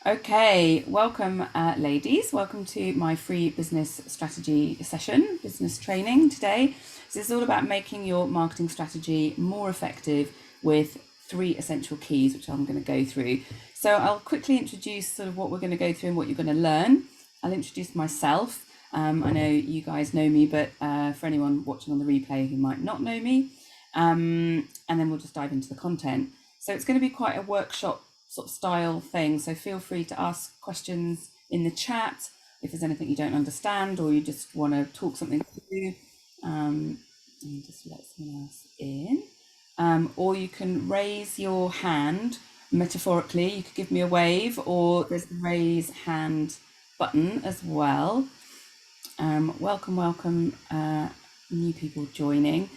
Okay, welcome, ladies. Welcome to my free business strategy session, business training today. So this is all about making your marketing strategy more effective with 3 essential keys, which I'm going to go through. So I'll quickly introduce sort of what we're going to go through and what you're going to learn. I'll introduce myself. I know you guys know me, but for anyone watching on the replay who might not know me, and then we'll just dive into the content. So it's going to be quite a workshop sort of style thing. So feel free to ask questions in the chat if there's anything you don't understand or you just want to talk something through. And just let someone else in. Or you can raise your hand metaphorically. You could give me a wave, or there's the raise hand button as well. Welcome, new people joining.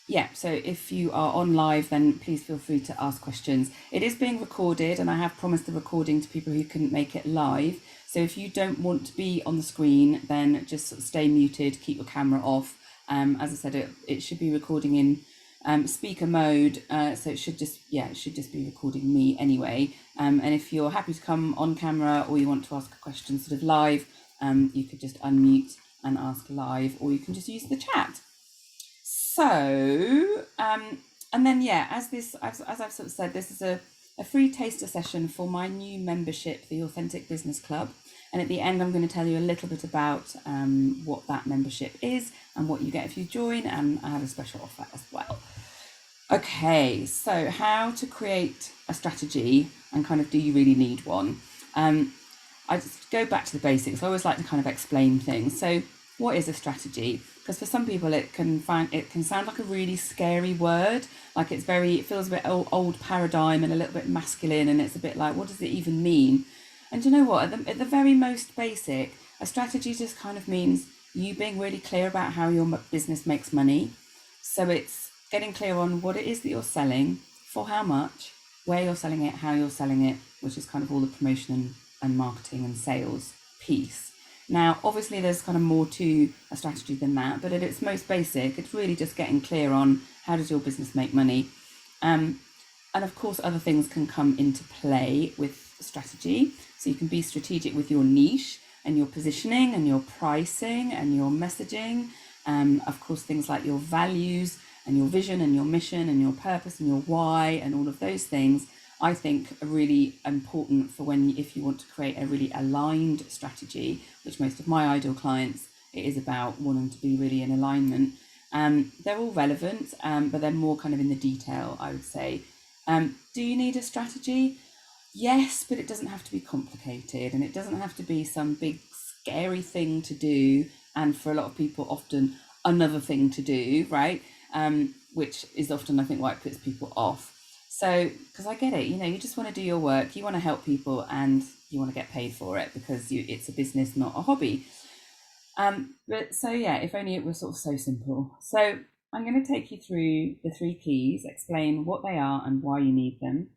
Yeah, so if you are on live, then please feel free to ask questions. It is being recorded, and I have promised the recording to people who couldn't make it live. So if you don't want to be on the screen, then just sort of stay muted, keep your camera off. As I said, it should be recording in speaker mode, so it should just be recording me anyway. And if you're happy to come on camera or you want to ask a question sort of live, you could just unmute and ask live, or you can just use the chat. So, and then, as I've sort of said, this is a free taster session for my new membership, the Authentic Business Club. And at the end, I'm going to tell you a little bit about what that membership is and what you get if you join, and I have a special offer as well. Okay, so how to create a strategy and kind of do you really need one? I just go back to the basics. I always like to kind of explain things. So what is a strategy? Because for some people it can sound like a really scary word, like it feels a bit old paradigm and a little bit masculine, and it's a bit like, what does it even mean? And you know what, at the very most basic, a strategy just kind of means you being really clear about how your business makes money. So it's getting clear on what it is that you're selling, for how much, where you're selling it, how you're selling it, which is kind of all the promotion and marketing and sales piece. Now, obviously, there's kind of more to a strategy than that, but at its most basic, it's really just getting clear on how does your business make money. And of course, other things can come into play with strategy. So you can be strategic with your niche and your positioning and your pricing and your messaging. Of course, things like your values and your vision and your mission and your purpose and your why and all of those things, I think, are really important for if you want to create a really aligned strategy, which most of my ideal clients, it is about wanting to be really in alignment. They're all relevant, but they're more kind of in the detail, I would say. Do you need a strategy? Yes, but it doesn't have to be complicated, and it doesn't have to be some big scary thing to do, and for a lot of people often another thing to do, right? Which is often, I think, why it puts people off. So, because I get it, you just want to do your work, you want to help people, and you want to get paid for it because it's a business, not a hobby. But so if only it was sort of so simple. So I'm going to take you through the 3 keys, explain what they are and why you need them.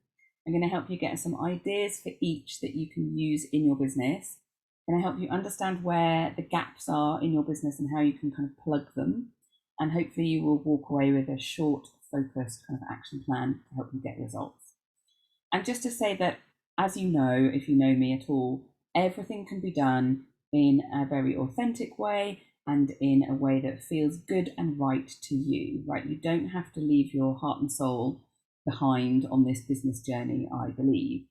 I'm going to help you get some ideas for each that you can use in your business. I'm going to help you understand where the gaps are in your business and how you can kind of plug them. And hopefully you will walk away with a short, focused kind of action plan to help you get results. And just to say that, as you know, if you know me at all, everything can be done in a very authentic way and in a way that feels good and right to you, right? You don't have to leave your heart and soul behind on this business journey, I believe.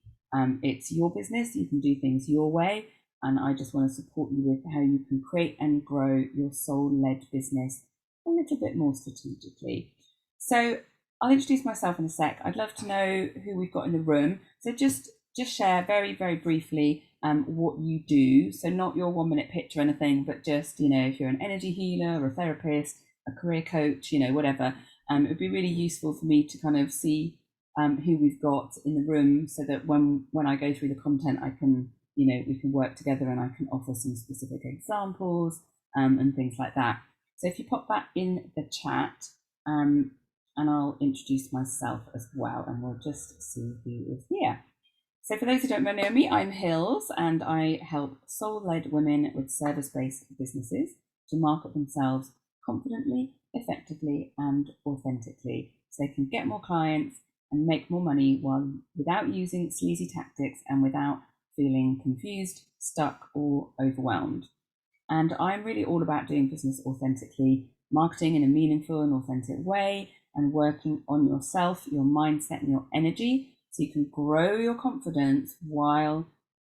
It's your business, you can do things your way, and I just want to support you with how you can create and grow your soul-led business a little bit more strategically. So I'll introduce myself in a sec. I'd love to know who we've got in the room. So just share very, very briefly what you do. So not your 1-minute pitch or anything, but just, if you're an energy healer or a therapist, a career coach, whatever. It would be really useful for me to kind of see who we've got in the room, so that when I go through the content, I can, we can work together and I can offer some specific examples and things like that. So if you pop that in the chat, and I'll introduce myself as well, and we'll just see who is here. So for those who don't know me, I'm Hills, and I help soul-led women with service-based businesses to market themselves confidently, effectively, and authentically, so they can get more clients and make more money without using sleazy tactics and without feeling confused, stuck, or overwhelmed. And I'm really all about doing business authentically, marketing in a meaningful and authentic way, and working on yourself, your mindset, and your energy so you can grow your confidence while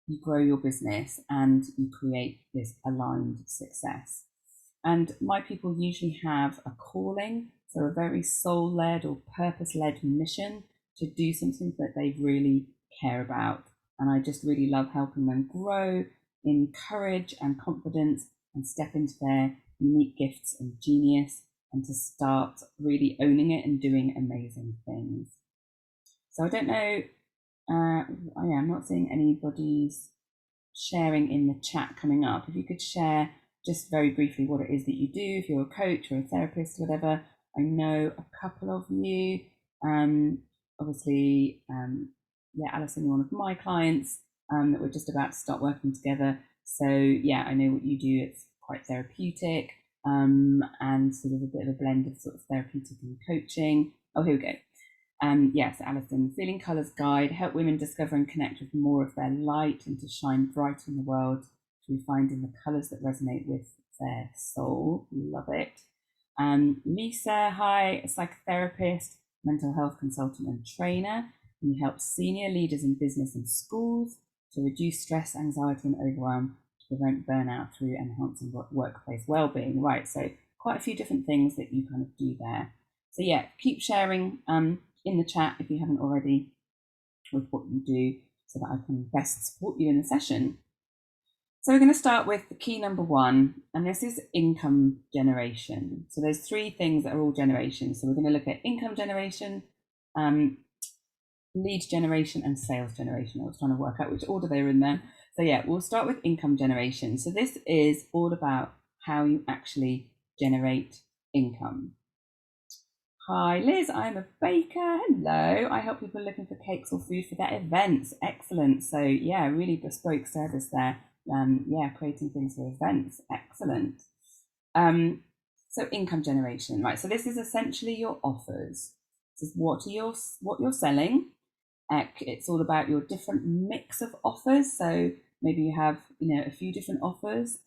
you grow your business and you create this aligned success. And my people usually have a calling, so a very soul-led or purpose-led mission to do something that they really care about. And I just really love helping them grow in courage and confidence and step into their unique gifts and genius and to start really owning it and doing amazing things. So I don't know, I'm not seeing anybody's sharing in the chat coming up. If you could share just very briefly what it is that you do, if you're a coach or a therapist, whatever. I know a couple of you, obviously, Alison, you're one of my clients that we're just about to start working together. So yeah, I know what you do. It's quite therapeutic and sort of a bit of a blend of sort of therapeutic and coaching. Oh, here we go. Yes, Alison, Feeling Colours Guide, help women discover and connect with more of their light and to shine bright in the world through finding the colours that resonate with their soul. Love it. Lisa, hi, a psychotherapist, mental health consultant and trainer. And you help senior leaders in business and schools to reduce stress, anxiety and overwhelm to prevent burnout through enhancing workplace well-being. Right, so quite a few different things that you kind of do there. So yeah, keep sharing in the chat if you haven't already with what you do so that I can best support you in the session. So we're going to start with the key number one, and this is income generation. So there's three things that are all generation. So we're going to look at income generation, lead generation and sales generation. I was trying to work out which order they were in there. So yeah, we'll start with income generation. So this is all about how you actually generate income. Hi Liz, I'm a baker. Hello. I help people looking for cakes or food for their events. Excellent. So yeah, really bespoke service there. Creating things for events. Excellent. So income generation, right? So this is essentially your offers. This is what you're selling. It's all about your different mix of offers. So maybe you have a few different offers.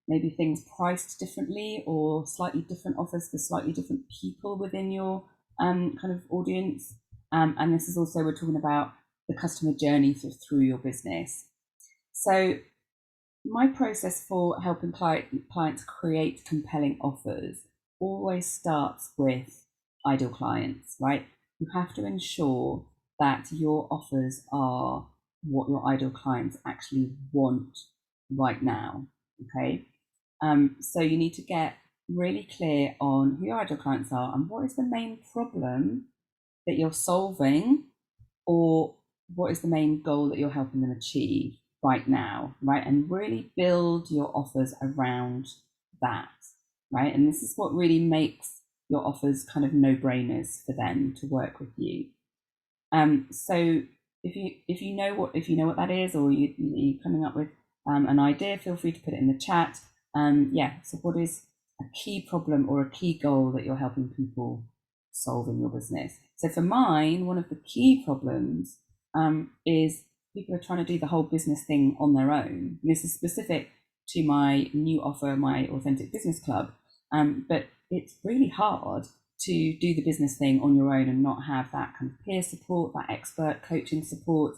Maybe things priced differently or slightly different offers for slightly different people within your kind of audience. And this is also, we're talking about the customer journey through your business. So my process for helping clients create compelling offers always starts with ideal clients, right? You have to ensure that your offers are what your ideal clients actually want right now, okay? So you need to get really clear on who your ideal clients are and what is the main problem that you're solving, or what is the main goal that you're helping them achieve right now, right? And really build your offers around that, right? And this is what really makes your offers kind of no-brainers for them to work with you. So if you know what that is, or you're coming up with an idea, feel free to put it in the chat. So what is a key problem or a key goal that you're helping people solve in your business? So for mine, one of the key problems is people are trying to do the whole business thing on their own. And this is specific to my new offer, my Authentic Business Club, but it's really hard to do the business thing on your own and not have that kind of peer support, that expert coaching support.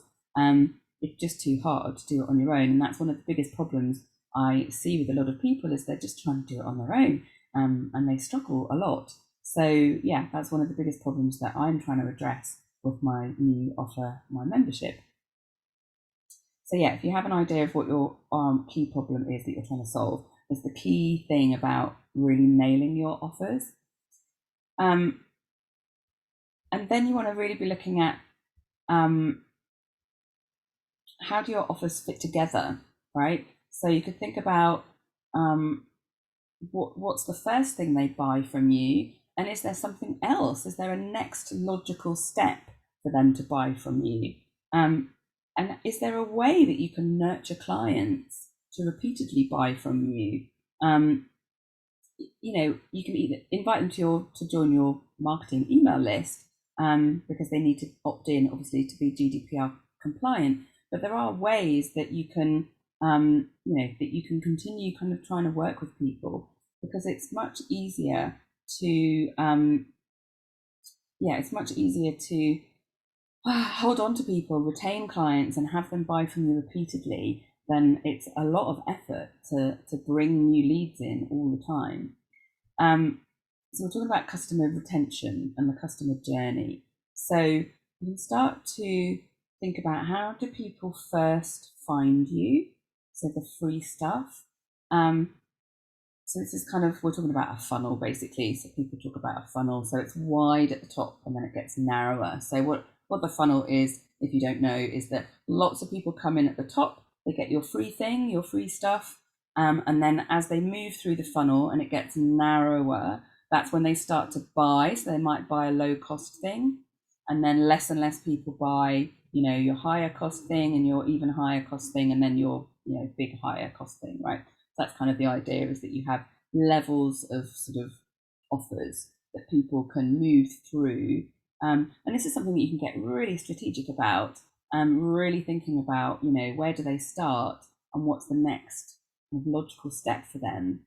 It's just too hard to do it on your own. And that's one of the biggest problems I see with a lot of people, is they're just trying to do it on their own and they struggle a lot. So yeah, that's one of the biggest problems that I'm trying to address with my new offer, my membership. So yeah, if you have an idea of what your key problem is that you're trying to solve, it's the key thing about really nailing your offers. And then you want to really be looking at how do your offers fit together, right? So you could think about what's the first thing they buy from you, and is there something else? Is there a next logical step for them to buy from you? And is there a way that you can nurture clients to repeatedly buy from you? You can either invite them to join your marketing email list, because they need to opt in, obviously, to be GDPR compliant. But there are ways that you can, that you can continue kind of trying to work with people, because it's much easier to, it's much easier to hold on to people, retain clients, and have them buy from you repeatedly. Then it's a lot of effort to bring new leads in all the time. So we're talking about customer retention and the customer journey. So you can start to think about, how do people first find you? So the free stuff. So this is kind of, we're talking about a funnel basically. So people talk about a funnel. So it's wide at the top and then it gets narrower. So what the funnel is, if you don't know, is that lots of people come in at the top, they get your free thing, your free stuff. And then as they move through the funnel and it gets narrower, that's when they start to buy. So they might buy a low cost thing, and then less and less people buy, your higher cost thing and your even higher cost thing, and then your, big higher cost thing, right? So that's kind of the idea, is that you have levels of sort of offers that people can move through. And this is something that you can get really strategic about, really thinking about, where do they start and what's the next logical step for them.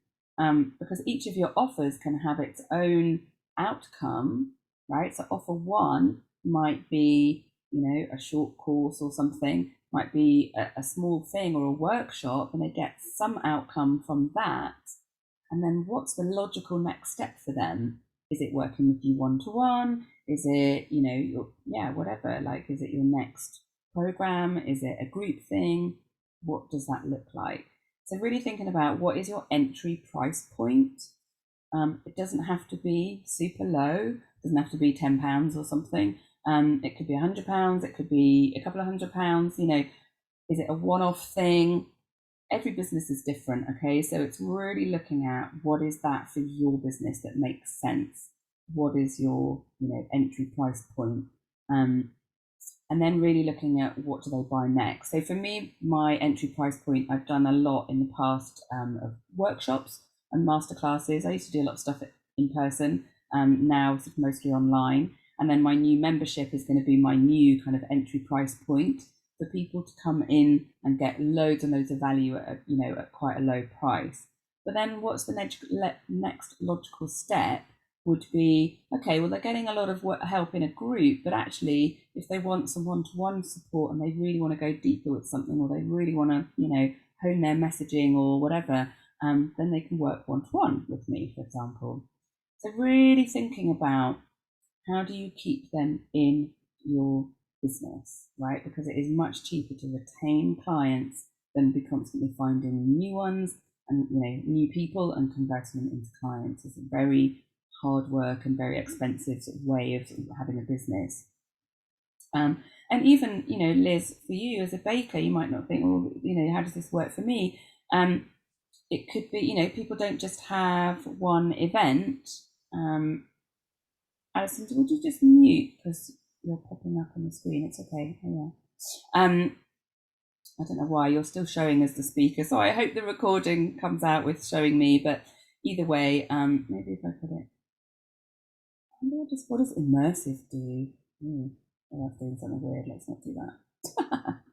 Because each of your offers can have its own outcome, right? So offer one might be, a short course or something, might be a small thing or a workshop, and they get some outcome from that. And then what's the logical next step for them? Is it working with you one-to-one? Is it, whatever, like, is it your next program? Is it a group thing? What does that look like? So really thinking about, what is your entry price point? It doesn't have to be super low. It doesn't have to be £10 or something. It could be £100. It could be a couple of £100. Is it a one-off thing? Every business is different. Okay, so it's really looking at, what is that for your business that makes sense? What is your, entry price point? And then really looking at, what do they buy next? So for me, my entry price point, I've done a lot in the past of workshops and masterclasses. I used to do a lot of stuff in person, now it's mostly online. And then my new membership is going to be my new kind of entry price point for people to come in and get loads and loads of value at, at quite a low price. But then what's the next logical step would be, okay, well, they're getting a lot of help in a group, but actually, if they want some one-to-one support and they really want to go deeper with something, or they really want to, hone their messaging or whatever, then they can work one-to-one with me, for example. So really thinking about, how do you keep them in your business, right? Because it is much cheaper to retain clients than be constantly finding new ones and, new people and converting them into clients. It's a very hard work and very expensive sort of way of having a business. And even, Liz, for you as a baker, you might not think, well, how does this work for me? It could be, people don't just have one event. Alison, would you just mute, because you're popping up on the screen? It's okay. Oh, yeah. I don't know why you're still showing as the speaker, so I hope the recording comes out with showing me. But either way, maybe if I put it, what does immersive do? I was doing something weird. Let's not do that.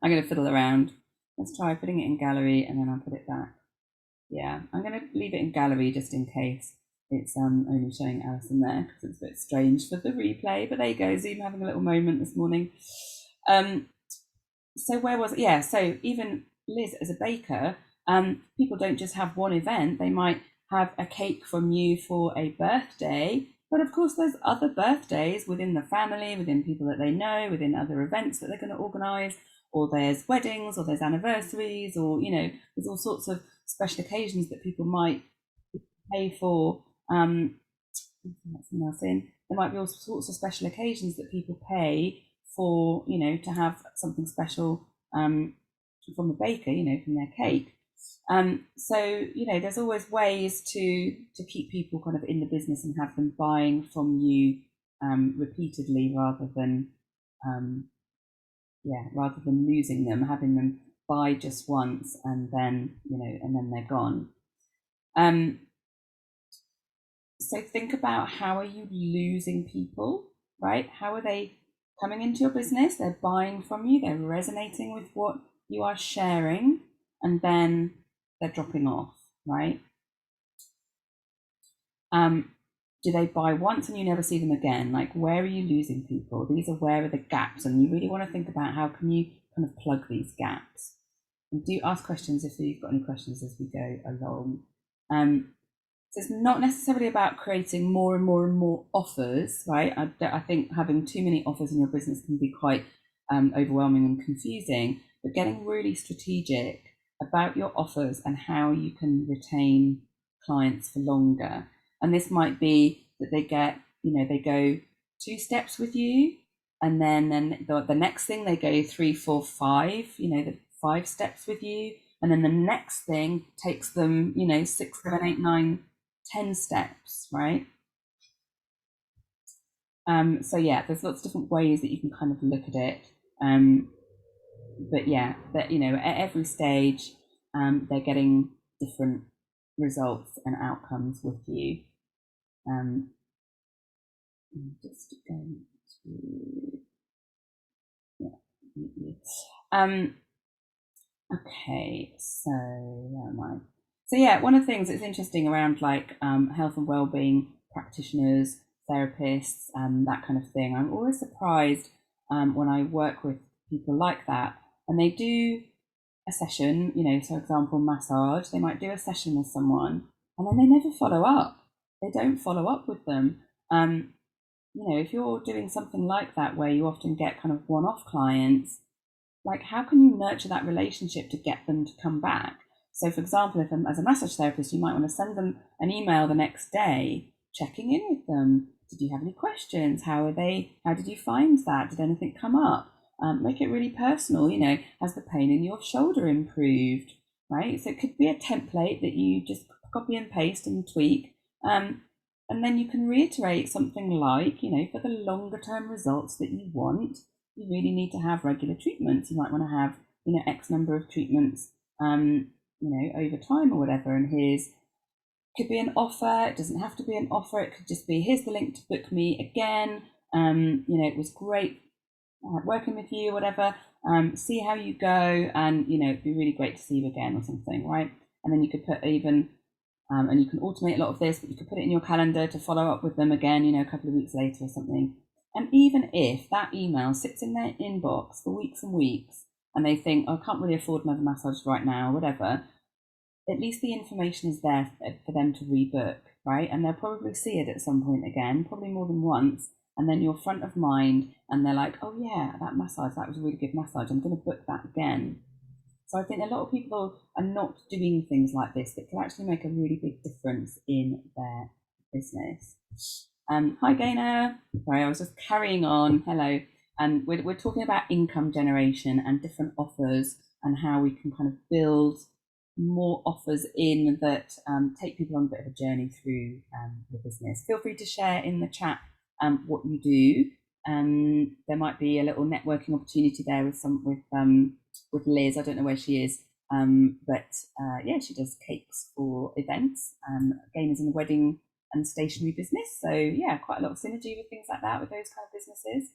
I'm going to fiddle around. Let's try putting it in gallery, and then I'll put it back. Yeah, I'm going to leave it in gallery just in case it's only showing Alison there, because it's a bit strange for the replay. But there you go, Zoom having a little moment this morning. So where was it? Yeah, so even Liz as a baker, people don't just have one event. They might have a cake from you for a birthday, but of course there's other birthdays within the family, within people that they know, within other events that they're going to organise, or there's weddings, or there's anniversaries, or there's all sorts of special occasions that people might pay for. There might be all sorts of special occasions that people pay for, to have something special from a baker, from their cake. So there's always ways to keep people kind of in the business and have them buying from you repeatedly, rather than losing them, having them buy just once and then they're gone. So think about, how are you losing people? right? How are they coming into your business? They're buying from you, they're resonating with what you are sharing, and then they're dropping off, right? Do they buy once and you never see them again? Like, where are you losing people? These are where are the gaps, and you really want to think about how can you kind of plug these gaps. And do ask questions if you've got any questions as we go along. So it's not necessarily about creating more and more and more offers, right? I think having too many offers in your business can be quite overwhelming and confusing, but getting really strategic about your offers and how you can retain clients for longer. And this might be that they get, they go 2 steps with you, and then the next thing they go 3, 4, 5, the 5 steps with you, and then the next thing takes them, 6, 7, 8, 9, 10 steps, right? So yeah, there's lots of different ways that you can kind of look at it. But yeah, that at every stage, they're getting different results and outcomes with you. Just going to okay, so where am I? So yeah, one of the things that's interesting around like health and well-being practitioners, therapists, that kind of thing. I'm always surprised when I work with people like that, and they do a session, so for example, massage, they might do a session with someone and then they never follow up. They don't follow up with them. If you're doing something like that where you often get kind of one-off clients, like how can you nurture that relationship to get them to come back? So for example, if as a massage therapist, you might want to send them an email the next day, checking in with them. Did you have any questions? How are they? How did you find that? Did anything come up? Make it really personal. Has the pain in your shoulder improved? Right. So it could be a template that you just copy and paste and tweak. And then you can reiterate something like, for the longer term results that you want, you really need to have regular treatments. You might want to have, X number of treatments, over time or whatever. And could be an offer. It doesn't have to be an offer. It could just be, here's the link to book me again. It was great working with you or whatever. See how you go. And, it'd be really great to see you again or something, right? And then you could put even, and you can automate a lot of this, but you could put it in your calendar to follow up with them again, a couple of weeks later or something. And even if that email sits in their inbox for weeks and weeks, and they think, oh, I can't really afford another massage right now, whatever, at least the information is there for them to rebook, right? And they'll probably see it at some point again, probably more than once. And then you're front of mind, and they're like, oh yeah, that massage, that was a really good massage. I'm going to book that again. So I think a lot of people are not doing things like this that can actually make a really big difference in their business. Hi, Gaynor. Sorry, I was just carrying on. Hello. And we're talking about income generation and different offers and how we can kind of build more offers in that take people on a bit of a journey through the business. Feel free to share in the chat what you do. There might be a little networking opportunity there with Liz. I don't know where she is, but yeah, she does cakes for events. Again, is in the wedding and stationery business, so yeah, quite a lot of synergy with things like that with those kind of businesses.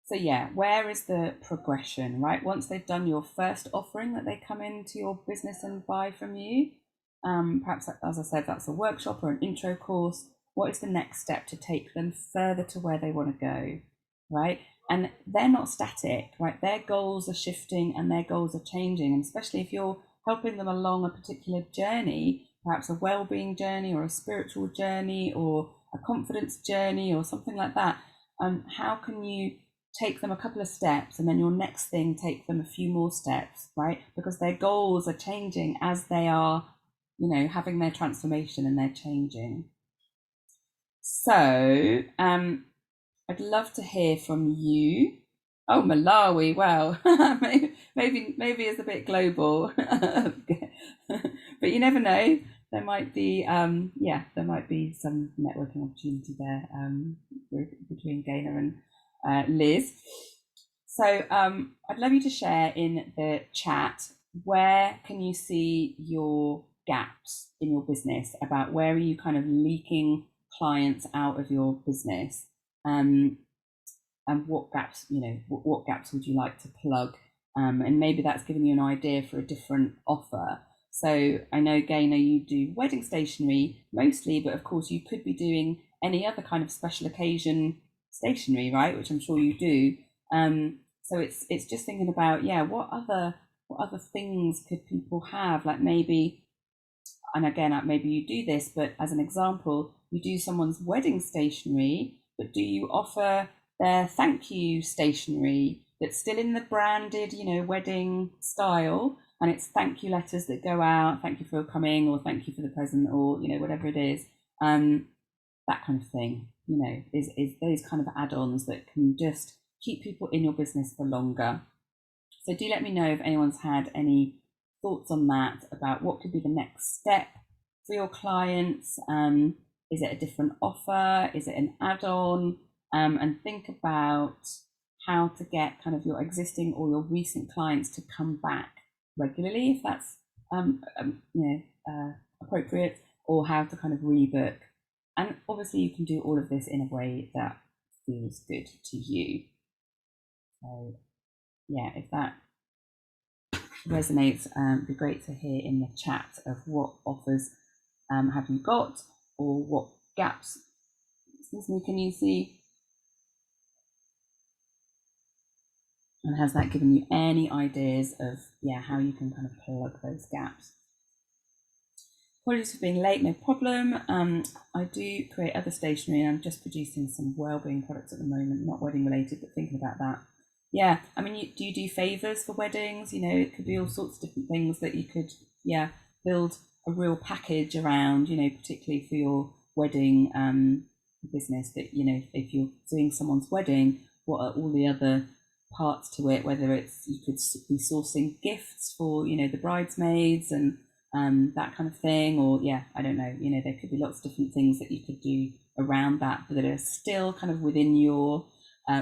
So yeah, where is the progression, right? Once they've done your first offering that they come into your business and buy from you, perhaps, as I said, that's a workshop or an intro course. What is the next step to take them further to where they want to go, right? And they're not static, right? Their goals are shifting and their goals are changing. And especially if you're helping them along a particular journey, perhaps a well-being journey or a spiritual journey or a confidence journey or something like that, how can you take them a couple of steps and then your next thing take them a few more steps, right? Because their goals are changing as they are, having their transformation and they're changing. So I'd love to hear from you. Oh, Malawi, wow. maybe it's a bit global. But you never know. There might be there might be some networking opportunity there between Gaynor and Liz. So I'd love you to share in the chat, where can you see your gaps in your business, about where are you kind of leaking clients out of your business, and what gaps, what gaps would you like to plug, and maybe that's giving you an idea for a different offer. So I know, Gaynor, you do wedding stationery mostly, but of course you could be doing any other kind of special occasion stationery, right? Which I'm sure you do. So it's just thinking about, what other things could people have? Like maybe, and again, maybe you do this, but as an example, you do someone's wedding stationery, but do you offer their thank you stationery that's still in the branded, wedding style, and it's thank you letters that go out, thank you for coming, or thank you for the present, or whatever it is, that kind of thing. Is those kind of add-ons that can just keep people in your business for longer. So do let me know if anyone's had any thoughts on that, about what could be the next step for your clients. Is it a different offer? Is it an add-on? And think about how to get kind of your existing or your recent clients to come back regularly, if that's appropriate, or how to kind of rebook. And obviously you can do all of this in a way that feels good to you. So if that resonates, it'd be great to hear in the chat of what offers have you got, or what gaps, can you see? And has that given you any ideas of how you can kind of plug those gaps? Apologies for being late, no problem. I do create other stationery, and I'm just producing some wellbeing products at the moment, not wedding related, but thinking about that. Yeah, I mean, do you do favours for weddings? It could be all sorts of different things that you could, build a real package around, particularly for your wedding business, that, if you're doing someone's wedding, what are all the other parts to it, whether it's, you could be sourcing gifts for, the bridesmaids and that kind of thing, or I don't know, there could be lots of different things that you could do around that, but that are still kind of within your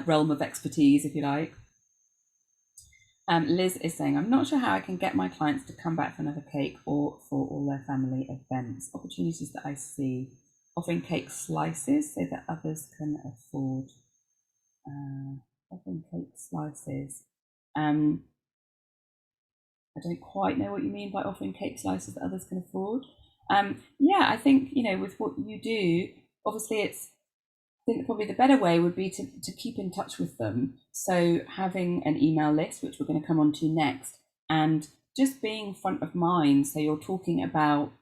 realm of expertise, if you like. Liz is saying, I'm not sure how I can get my clients to come back for another cake or for all their family events. Opportunities that I see: offering cake slices so that others can afford. Offering cake slices. I don't quite know what you mean by offering cake slices that others can afford. I think, with what you do, obviously I think probably the better way would be to keep in touch with them. So having an email list, which we're going to come on to next, and just being front of mind. So you're talking about,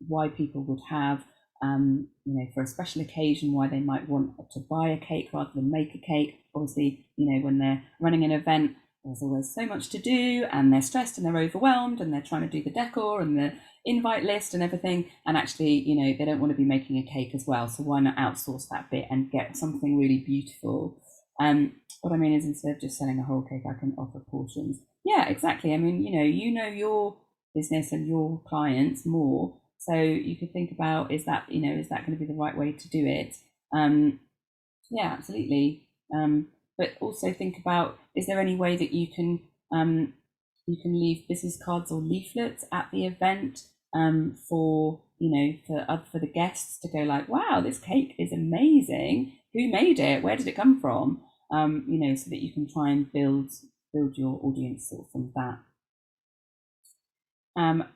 why people would have, for a special occasion, why they might want to buy a cake rather than make a cake. Obviously, when they're running an event, there's always so much to do, and they're stressed and they're overwhelmed, and they're trying to do the decor and the invite list and everything, and actually, they don't want to be making a cake as well, so why not outsource that bit and get something really beautiful? What I mean is, instead of just selling a whole cake, I can offer portions. Exactly. I mean, your business and your clients more, so you could think about, is that going to be the right way to do it? Absolutely. But also think about, is there any way that you can leave business cards or leaflets at the event, for the guests to go like, wow, this cake is amazing, who made it, where did it come from, so that you can try and build your audience sort of from that.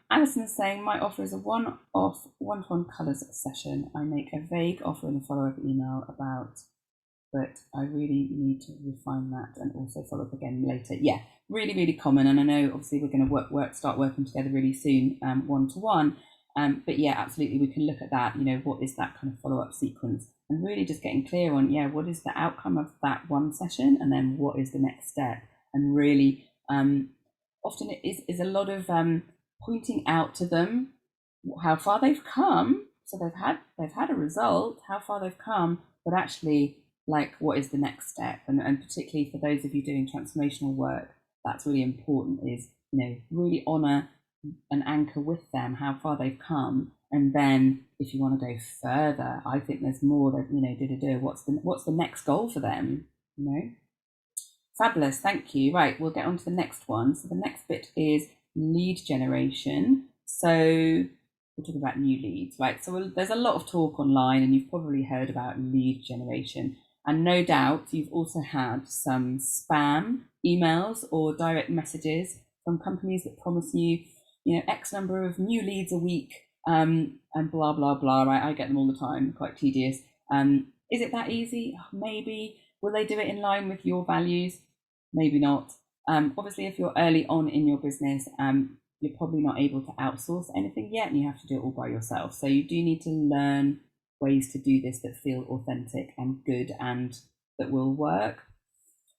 Alison's saying, my offer is a one-off, one-to-one colours session. I make a vague offer in a follow-up email about, but I really need to refine that and also follow up again later. Really, really common. And I know obviously we're going to start working together really soon, one-to-one. But absolutely, we can look at that, what is that kind of follow-up sequence, and really just getting clear on, what is the outcome of that one session, and then what is the next step. And really, often it is a lot of pointing out to them how far they've come. So they've had a result, how far they've come, but actually, like, what is the next step? And particularly for those of you doing transformational work, that's really important, is, really honor and anchor with them how far they've come. And then if you want to go further, I think there's more that, what's the next goal for them, Fabulous, thank you. Right, we'll get on to the next one. So the next bit is lead generation. So we're talking about new leads, right? So there's a lot of talk online, and you've probably heard about lead generation. And no doubt you've also had some spam emails or direct messages from companies that promise you, X number of new leads a week, and blah, blah, blah, right? I get them all the time, quite tedious. Is it that easy? Maybe. Will they do it in line with your values? Maybe not. Obviously, if you're early on in your business, you're probably not able to outsource anything yet, and you have to do it all by yourself. So you do need to learn ways to do this that feel authentic and good and that will work.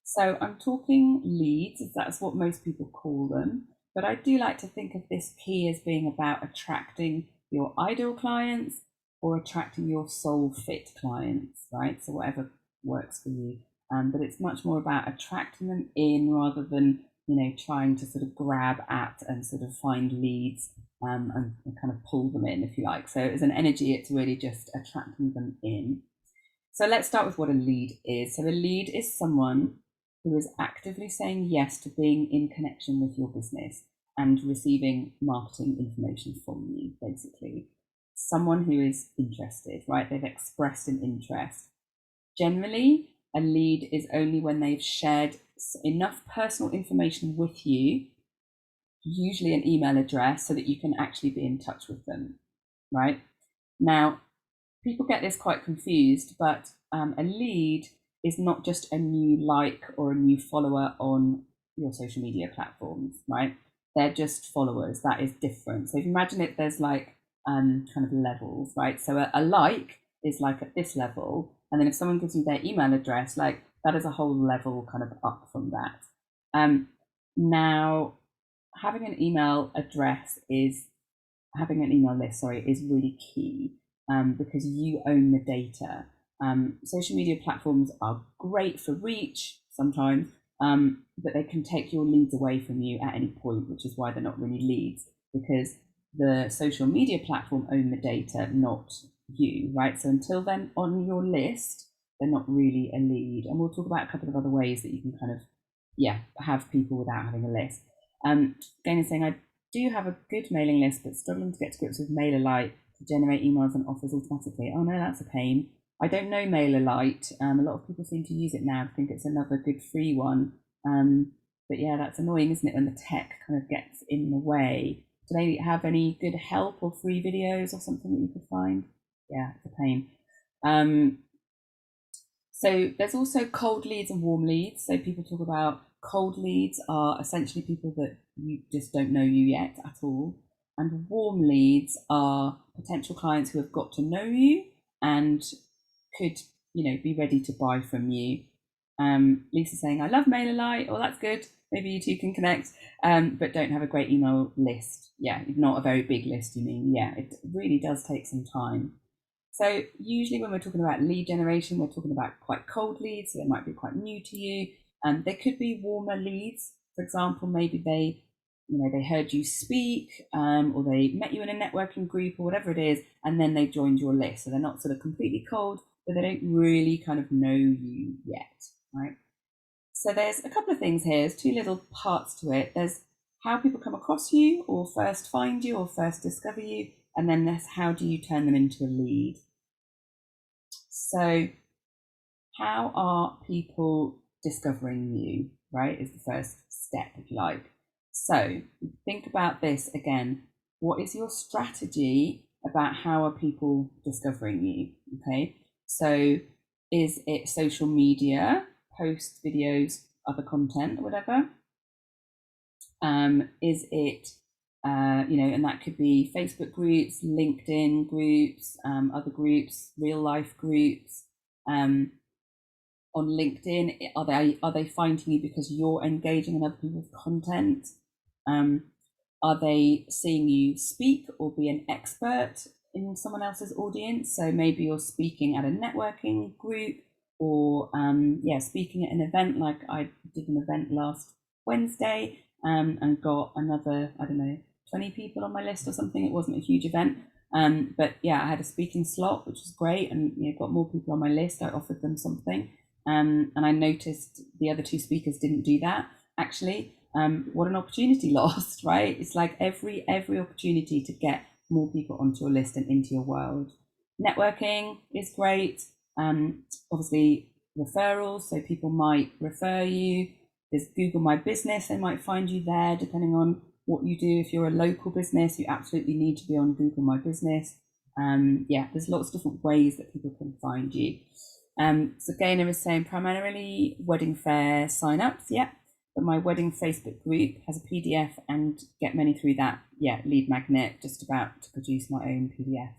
So I'm talking leads, as that's what most people call them. But I do like to think of this key as being about attracting your ideal clients or attracting your soul fit clients, right? So whatever works for you. But it's much more about attracting them in rather than, trying to sort of grab at and sort of find leads and kind of pull them in, if you like. So as an energy, it's really just attracting them in. So let's start with what a lead is. So a lead is someone who is actively saying yes to being in connection with your business and receiving marketing information from you, basically. Someone who is interested, right? They've expressed an interest. Generally, a lead is only when they've shared enough personal information with you, usually an email address, so that you can actually be in touch with them, right? Now, people get this quite confused, but a lead is not just a new like or a new follower on your social media platforms, right? They're just followers. That is different. So if you imagine it, there's like kind of levels, right? So a like is like at this level, and then if someone gives you their email address, like that is a whole level kind of up from that. Now, having an email list, is really key because you own the data. Social media platforms are great for reach sometimes, but they can take your leads away from you at any point, which is why they're not really leads, because the social media platform own the data, not you, right? So until then on your list, they're not really a lead. And we'll talk about a couple of other ways that you can kind of, have people without having a list. Again, is saying I do have a good mailing list, but struggling to get to grips with MailerLite to generate emails and offers automatically. Oh no, that's a pain. I don't know MailerLite. A lot of people seem to use it now. I think it's another good free one. But yeah, that's annoying, isn't it, when the tech kind of gets in the way? Do they have any good help or free videos or something that you could find? Yeah, it's a pain. So there's also cold leads and warm leads. So people talk about cold leads are essentially people that you just don't know you yet at all. And warm leads are potential clients who have got to know you and could, be ready to buy from you. Lisa's saying, I love MailerLite. Oh, that's good. Maybe you two can connect, but don't have a great email list. Yeah, not a very big list, you mean? Yeah, it really does take some time. So usually when we're talking about lead generation, we're talking about quite cold leads, so they might be quite new to you. There could be warmer leads. For example, maybe they heard you speak, or they met you in a networking group or whatever it is, and then they joined your list. So they're not sort of completely cold, but they don't really kind of know you yet, right? So there's a couple of things here. There's two little parts to it. There's how people come across you or first find you or first discover you, and then there's how do you turn them into a lead. So how are people discovering you, right, is the first step, if you like. So think about this again. What is your strategy about how are people discovering you? Okay, so is it social media, posts, videos, other content, or whatever? Is it, and that could be Facebook groups, LinkedIn groups, other groups, real life groups. On LinkedIn, are they finding you because you're engaging in other people's content? Are they seeing you speak or be an expert in someone else's audience? So maybe you're speaking at a networking group or speaking at an event. Like I did an event last Wednesday and got another, 20 people on my list or something. It wasn't a huge event. But yeah, I had a speaking slot, which was great, and got more people on my list. I offered them something. And I noticed the other two speakers didn't do that, actually. what an opportunity lost, right? It's like every opportunity to get more people onto your list and into your world. Networking is great. Obviously referrals, so people might refer you. There's Google My Business, they might find you there depending on what you do. If you're a local business, you absolutely need to be on Google My Business. There's lots of different ways that people can find you. So Gaynor is saying primarily wedding fair signups, but my wedding Facebook group has a PDF and get many through that. Lead magnet, just about to produce my own PDF.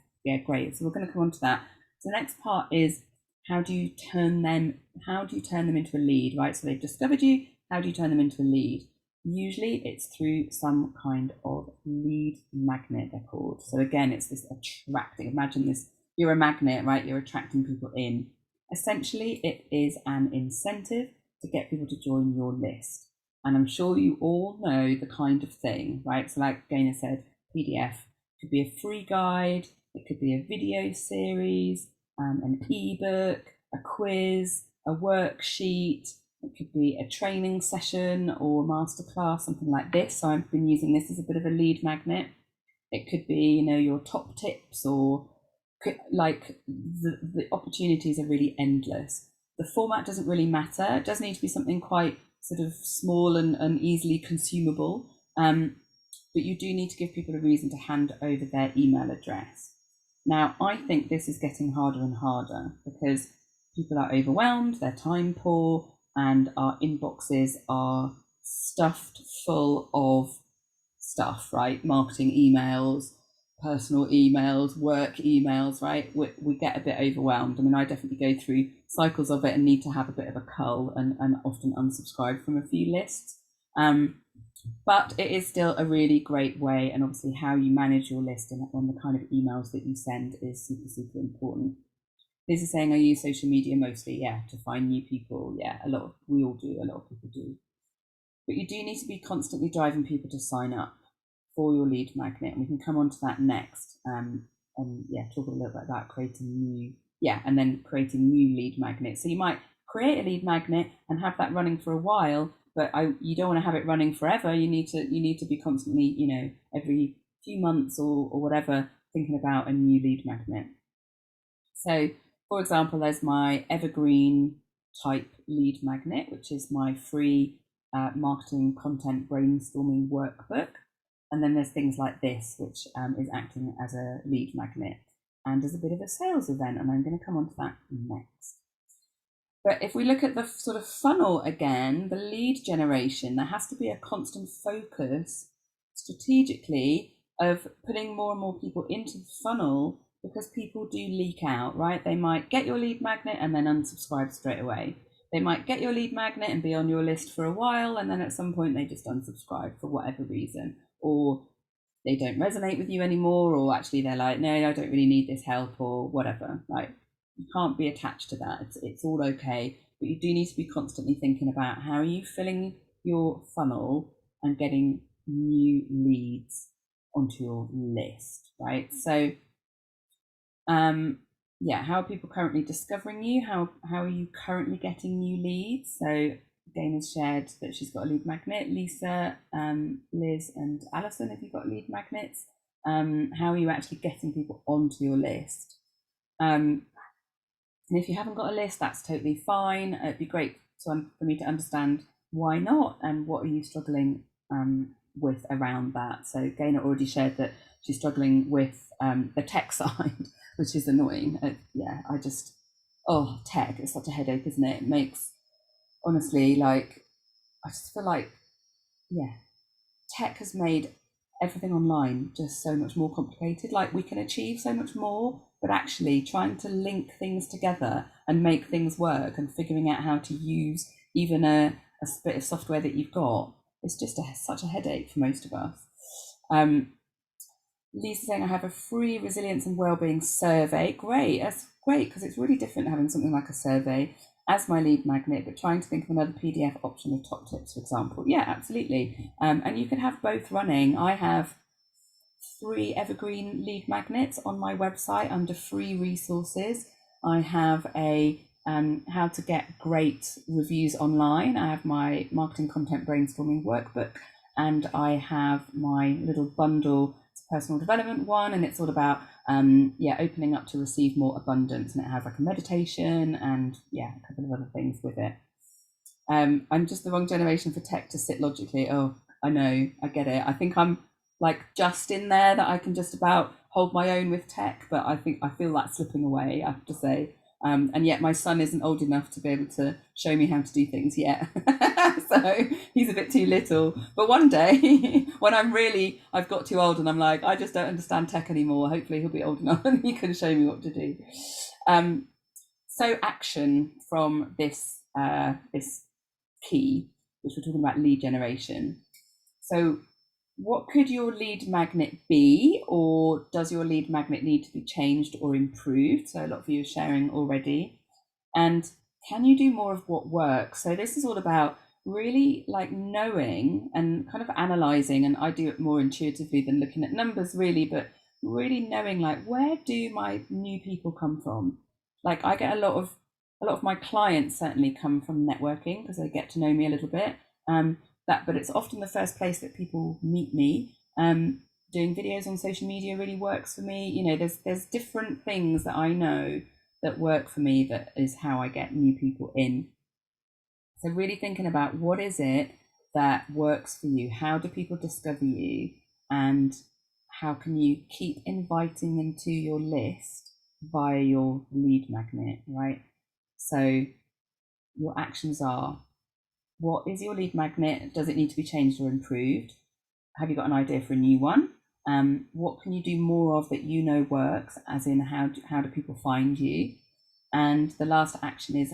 Great. So we're going to come on to that. So the next part is how do you turn them into a lead, right? So they've discovered you. How do you turn them into a lead? Usually it's through some kind of lead magnet, they're called. So again, it's this attracting. Imagine this, you're a magnet, right? You're attracting people in. Essentially, it is an incentive to get people to join your list. And I'm sure you all know the kind of thing, right? So like Gaynor said, PDF could be a free guide, it could be a video series, an ebook, a quiz, a worksheet, it could be a training session or a masterclass, something like this. So I've been using this as a bit of a lead magnet. It could be, your top tips, or like the opportunities are really endless. The format doesn't really matter. It does need to be something quite sort of small and easily consumable. But you do need to give people a reason to hand over their email address. Now, I think this is getting harder and harder because people are overwhelmed, they're time poor, and our inboxes are stuffed full of stuff, right? Marketing emails, personal emails, work emails, right? We get a bit overwhelmed. I mean, I definitely go through cycles of it and need to have a bit of a cull and often unsubscribe from a few lists. But it is still a really great way, and obviously how you manage your list and the kind of emails that you send is super, super important. Liz is saying, I use social media mostly, to find new people. We all do, a lot of people do. But you do need to be constantly driving people to sign up for your lead magnet, and we can come on to that next. Talk a little bit about creating new lead magnets. So you might create a lead magnet and have that running for a while, but you don't want to have it running forever. You need to be constantly, every few months or whatever, thinking about a new lead magnet. So, for example, there's my evergreen type lead magnet, which is my free marketing content brainstorming workbook. And then there's things like this, which is acting as a lead magnet and as a bit of a sales event. And I'm going to come on to that next. But if we look at the sort of funnel again, the lead generation, there has to be a constant focus strategically of putting more and more people into the funnel, because people do leak out, right? They might get your lead magnet and then unsubscribe straight away. They might get your lead magnet and be on your list for a while, and then at some point they just unsubscribe for whatever reason, or they don't resonate with you anymore, or actually they're like, no, I don't really need this help, or whatever. Like, you can't be attached to that. It's all okay, but you do need to be constantly thinking about how are you filling your funnel and getting new leads onto your list, right? So how are people currently discovering you? How are you currently getting new leads? So Dane has shared that she's got a lead magnet. Lisa, Liz and Alison, have you got lead magnets? How are you actually getting people onto your list? And if you haven't got a list, that's totally fine. It'd be great for me to understand why not and what are you struggling with around that. So Gaynor already shared that she's struggling with the tech side, which is annoying. Tech is such a headache, isn't it? It makes, honestly, I just feel like, tech has made everything online just so much more complicated. Like, we can achieve so much more, but actually trying to link things together and make things work and figuring out how to use even a bit of software that you've got, it's just such a headache for most of us. Lisa saying, I have a free resilience and wellbeing survey. Great, that's great, because it's really different having something like a survey as my lead magnet, but trying to think of another PDF option of top tips, for example. Yeah, absolutely. And you can have both running. I have 3 evergreen lead magnets on my website under free resources. I have a how to get great reviews online. I have my marketing content brainstorming workbook, and I have my little bundle, it's a personal development one, and it's all about opening up to receive more abundance, and it has like a meditation and a couple of other things with it. I'm just the wrong generation for tech to sit logically. Oh, I know, I get it. I think I'm like just in there that I can just about hold my own with tech, but I feel that slipping away, I have to say. And yet my son isn't old enough to be able to show me how to do things yet. So he's a bit too little. But one day when I've got too old and I'm like, I just don't understand tech anymore, hopefully he'll be old enough and he can show me what to do. So action from this key, which we're talking about lead generation. So what could your lead magnet be, or does your lead magnet need to be changed or improved? So a lot of you are sharing already. And can you do more of what works? So this is all about really like knowing and kind of analyzing, and I do it more intuitively than looking at numbers really, but really knowing like, where do my new people come from? Like I get a lot of my clients certainly come from networking because they get to know me a little bit. But it's often the first place that people meet me. Doing videos on social media really works for me. You know, there's different things that I know that work for me, that is how I get new people in. So really thinking about, what is it that works for you? How do people discover you? And how can you keep inviting them to your list via your lead magnet, right? So your actions are, what is your lead magnet? Does it need to be changed or improved? Have you got an idea for a new one? What can you do more of that you know works, as in how do people find you? And the last action is,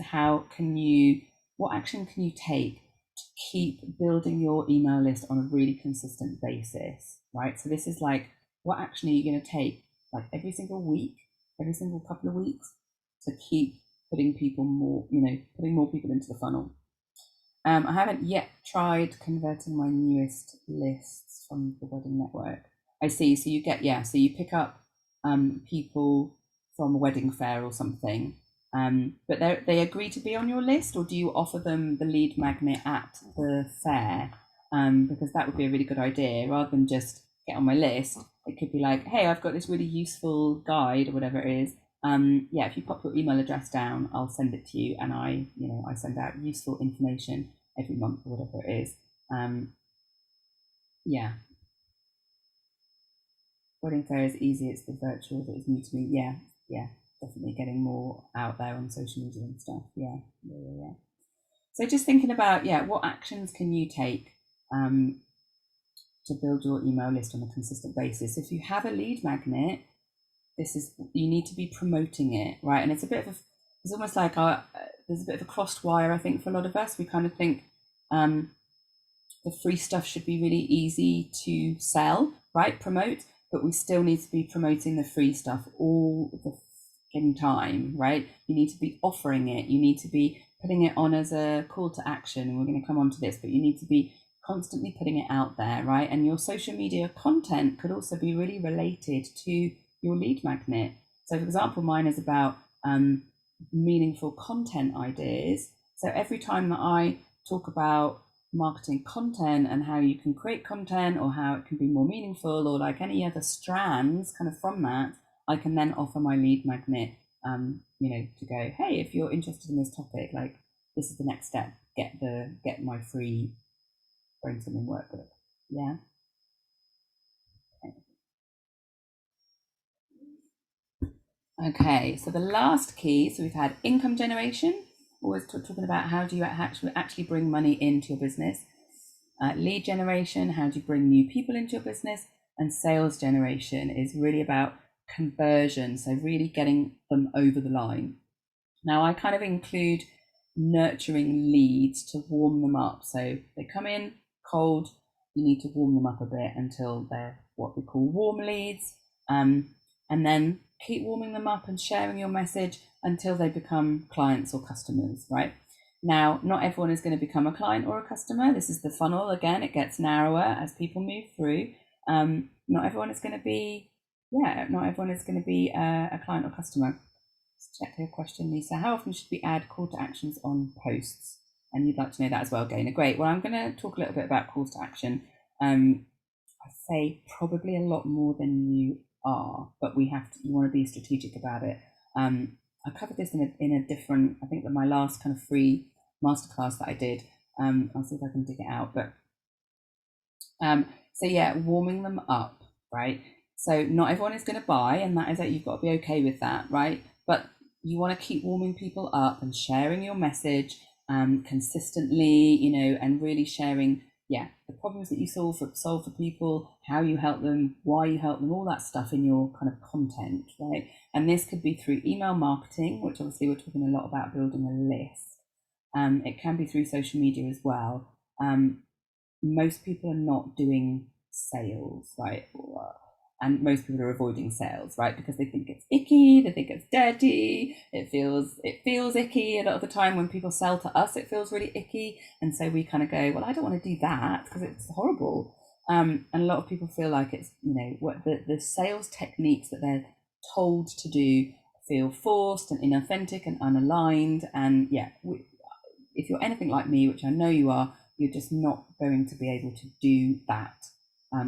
what action can you take to keep building your email list on a really consistent basis, right? So this is like, what action are you going to take like every single week, every single couple of weeks, to keep putting more people into the funnel? I haven't yet tried converting my newest lists from the wedding network. I see. So you pick up people from a wedding fair or something, but they agree to be on your list, or do you offer them the lead magnet at the fair? Because that would be a really good idea. Rather than just get on my list, it could be like, hey, I've got this really useful guide or whatever it is. If you pop your email address down, I'll send it to you, and I send out useful information every month or whatever it is. Wedding fair is easy. It's the virtual that is new to me. Yeah, definitely getting more out there on social media and stuff. Yeah. So just thinking about, what actions can you take to build your email list on a consistent basis? If you have a lead magnet, you need to be promoting it, right? And it's almost like there's a bit of a crossed wire, I think, for a lot of us. We kind of think the free stuff should be really easy to sell, right? Promote, but we still need to be promoting the free stuff all the fucking time, right? You need to be offering it. You need to be putting it on as a call to action. We're going to come on to this, but you need to be constantly putting it out there, right? And your social media content could also be really related to your lead magnet. So for example, mine is about meaningful content ideas. So every time that I talk about marketing content and how you can create content, or how it can be more meaningful, or like any other strands kind of from that, I can then offer my lead magnet to go, hey, if you're interested in this topic, like this is the next step, get my free brainstorming workbook. Okay, so the last key, so we've had income generation, always talking about how do you actually bring money into your business. Lead generation, how do you bring new people into your business? And sales generation is really about conversion, so really getting them over the line. Now, I kind of include nurturing leads to warm them up. So they come in cold, you need to warm them up a bit until they're what we call warm leads. And then keep warming them up and sharing your message until they become clients or customers, right? Now, not everyone is going to become a client or a customer. This is the funnel. Again, it gets narrower as people move through. Not everyone is going to be a client or customer. Let's check your question, Lisa. How often should we add call to actions on posts? And you'd like to know that as well, Gaynor. Great. Well, I'm going to talk a little bit about calls to action. I'd say probably a lot more than you are, but you want to be strategic about it. I covered this in a different, I think that my last kind of free masterclass that I did. I'll see if I can dig it out. But so yeah, warming them up, right? So not everyone is going to buy, and that is that you've got to be okay with that, right? But you want to keep warming people up and sharing your message consistently, and really sharing, the problems that you solve for people, how you help them, why you help them, all that stuff in your kind of content, right? And this could be through email marketing, which obviously we're talking a lot about building a list. It can be through social media as well. Most people are not doing sales, right? And most people are avoiding sales, right? Because they think it's icky, they think it's dirty, it feels icky. A lot of the time when people sell to us, it feels really icky. And so we kind of go, well, I don't want to do that because it's horrible. And a lot of people feel like it's, what the sales techniques that they're told to do feel forced and inauthentic and unaligned. And if you're anything like me, which I know you are, you're just not going to be able to do that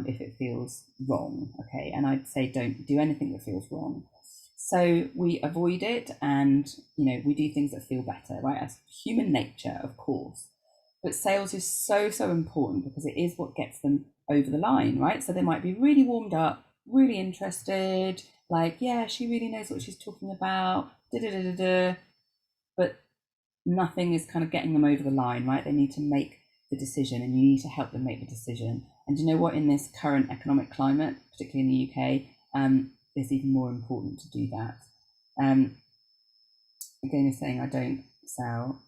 if it feels wrong, okay? And I'd say don't do anything that feels wrong. So we avoid it, and we do things that feel better, right? That's human nature, of course. But sales is so important because it is what gets them over the line, right? So they might be really warmed up, really interested, like, yeah, she really knows what she's talking about, but nothing is kind of getting them over the line, right? They need to make the decision, and you need to help them make the decision. And you know what? In this current economic climate, particularly in the UK, it's even more important to do that. Again, is saying I don't sell,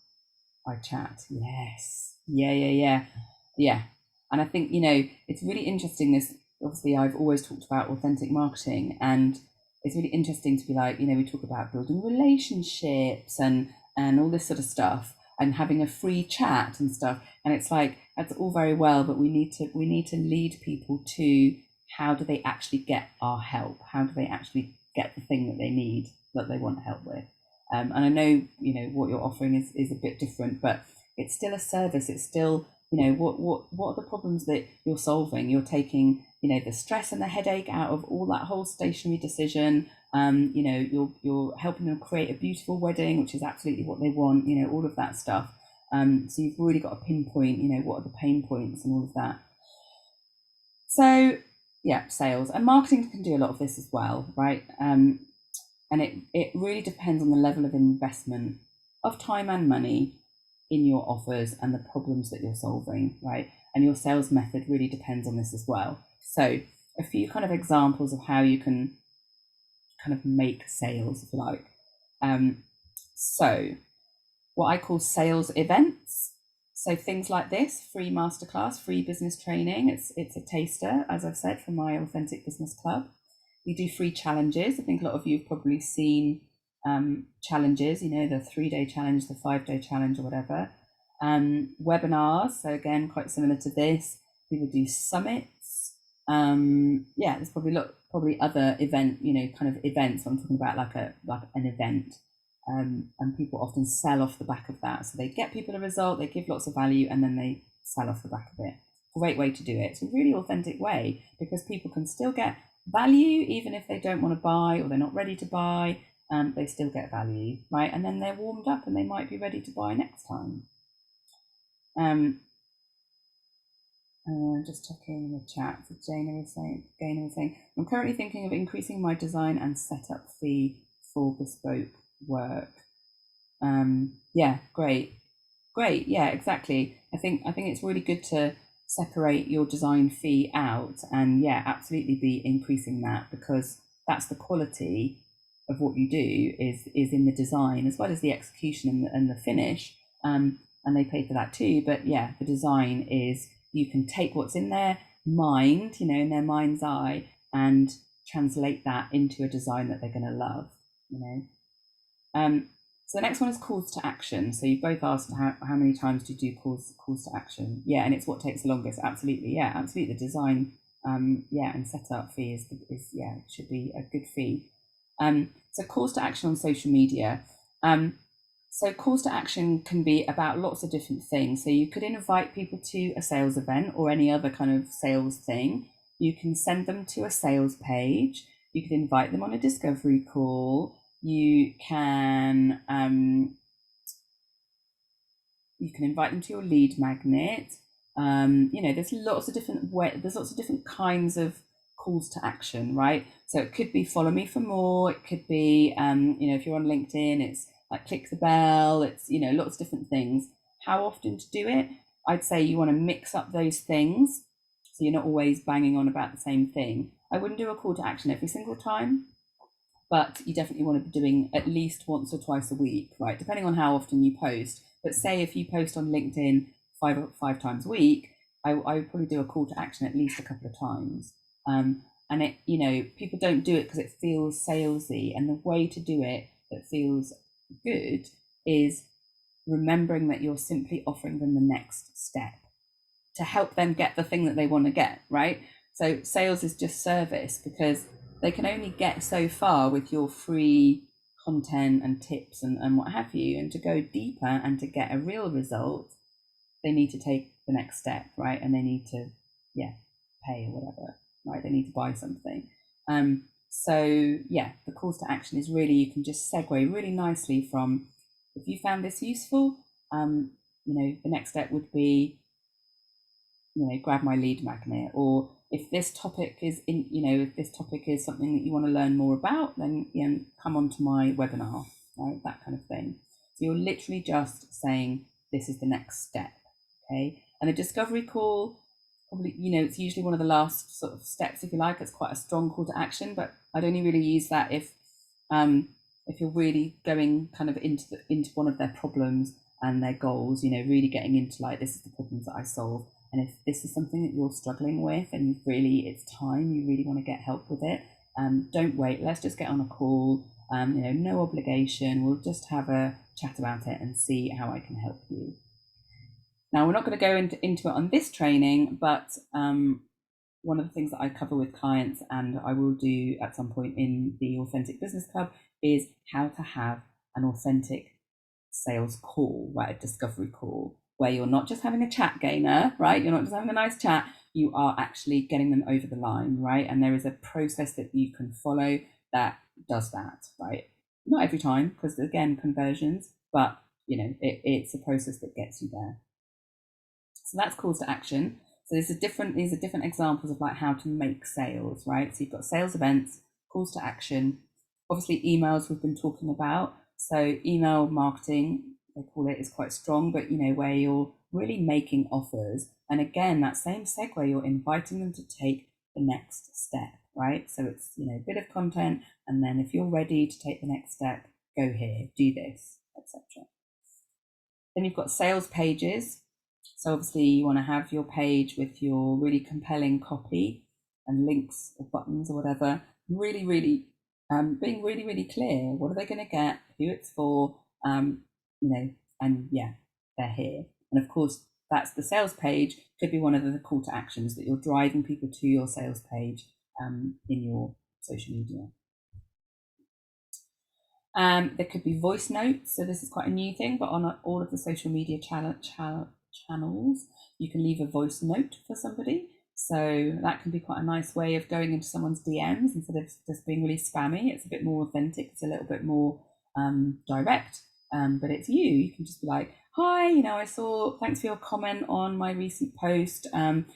I chat. Yes, yeah. And I think it's really interesting. This obviously I've always talked about authentic marketing, and it's really interesting to be like, we talk about building relationships and all this sort of stuff, and having a free chat and stuff. And it's like, that's all very well, but we need to lead people to how do they actually get our help? How do they actually get the thing that they need, that they want help with? And I know, what you're offering is a bit different, but it's still a service. It's still, what are the problems that you're solving? You're taking, the stress and the headache out of all that whole stationery decision. You're helping them create a beautiful wedding, which is absolutely what they want, all of that stuff. So you've really got to pinpoint, what are the pain points and all of that. So sales and marketing can do a lot of this as well, right? And it really depends on the level of investment of time and money in your offers and the problems that you're solving, right? And your sales method really depends on this as well. So a few kind of examples of how you can kind of make sales, if you like. So what I call sales events. So things like this, free masterclass, free business training. It's a taster, as I've said, from my Authentic Business Club. We do free challenges. I think a lot of you have probably seen challenges, the 3-day challenge, the 5-day challenge, or whatever. Webinars, so again, quite similar to this. People do summits. There's probably other event, kind of events. I'm talking about like an event. And people often sell off the back of that. So they get people a result, they give lots of value, and then they sell off the back of it. Great way to do it. It's a really authentic way because people can still get value even if they don't want to buy or they're not ready to buy. They still get value, right? And then they're warmed up and they might be ready to buy next time. Just checking the chat. So Gaynor was saying, I'm currently thinking of increasing my design and setup fee for bespoke work. Great. Yeah, exactly. I think it's really good to separate your design fee out and absolutely be increasing that, because that's the quality of what you do is in the design as well as the execution and the finish. And they pay for that too. But the design is, you can take what's in their mind, in their mind's eye, and translate that into a design that they're going to love, So the next one is calls to action. So you both asked how many times do you do calls to action? Yeah, and it's what takes the longest. Absolutely, absolutely. The design, and setup fee is should be a good fee. So calls to action on social media. So calls to action can be about lots of different things. So you could invite people to a sales event or any other kind of sales thing. You can send them to a sales page. You could invite them on a discovery call. You can invite them to your lead magnet. There's lots of different kinds of calls to action, right? So it could be follow me for more. It could be, if you're on LinkedIn, it's like click the bell. It's, lots of different things. How often to do it? I'd say you want to mix up those things, so you're not always banging on about the same thing. I wouldn't do a call to action every single time, but you definitely want to be doing at least once or twice a week, right? Depending on how often you post. But say if you post on LinkedIn five times a week, I would probably do a call to action at least a couple of times. And people don't do it because it feels salesy. And the way to do it that feels good is remembering that you're simply offering them the next step to help them get the thing that they want to get, right? So sales is just service, because they can only get so far with your free content and tips and what have you. And to go deeper and to get a real result, they need to take the next step, right? And they need to, pay or whatever, right? They need to buy something. The calls to action is really, you can just segue really nicely from, if you found this useful, the next step would be, grab my lead magnet. Or if this topic is something that you want to learn more about, then come on to my webinar, right? That kind of thing. So you're literally just saying this is the next step, okay? And the discovery call, probably, it's usually one of the last sort of steps, if you like. It's quite a strong call to action, but I'd only really use that if you're really going kind of into one of their problems and their goals, really getting into like, this is the problems that I solve. And if this is something that you're struggling with and it's time, you really want to get help with it, don't wait. Let's just get on a call. No obligation. We'll just have a chat about it and see how I can help you. Now, we're not going to go into it on this training, but one of the things that I cover with clients, and I will do at some point in the Authentic Business Club, is how to have an authentic sales call, right? A discovery call, where you're not just having a chat gainer, right? You're not just having a nice chat, you are actually getting them over the line, right? And there is a process that you can follow that does that, right? Not every time, because again, conversions, but it's a process that gets you there. So that's calls to action. So these are different examples of like how to make sales, right? So you've got sales events, calls to action, obviously emails we've been talking about. So email marketing, they call it, is quite strong, but where you're really making offers. And again, that same segue, you're inviting them to take the next step, right? So it's, a bit of content. And then if you're ready to take the next step, go here, do this, etc. Then you've got sales pages. So obviously you want to have your page with your really compelling copy and links or buttons or whatever, really, really being really, really clear. What are they going to get? Who it's for? And they're here. And of course, that's the sales page. Could be one of the call to actions that you're driving people to your sales page in your social media. There could be voice notes. So this is quite a new thing, but on all of the social media channels, you can leave a voice note for somebody. So that can be quite a nice way of going into someone's DMs instead of just being really spammy. It's a bit more authentic. It's a little bit more direct, but it's you. You can just be like, hi, thanks for your comment on my recent post. I'm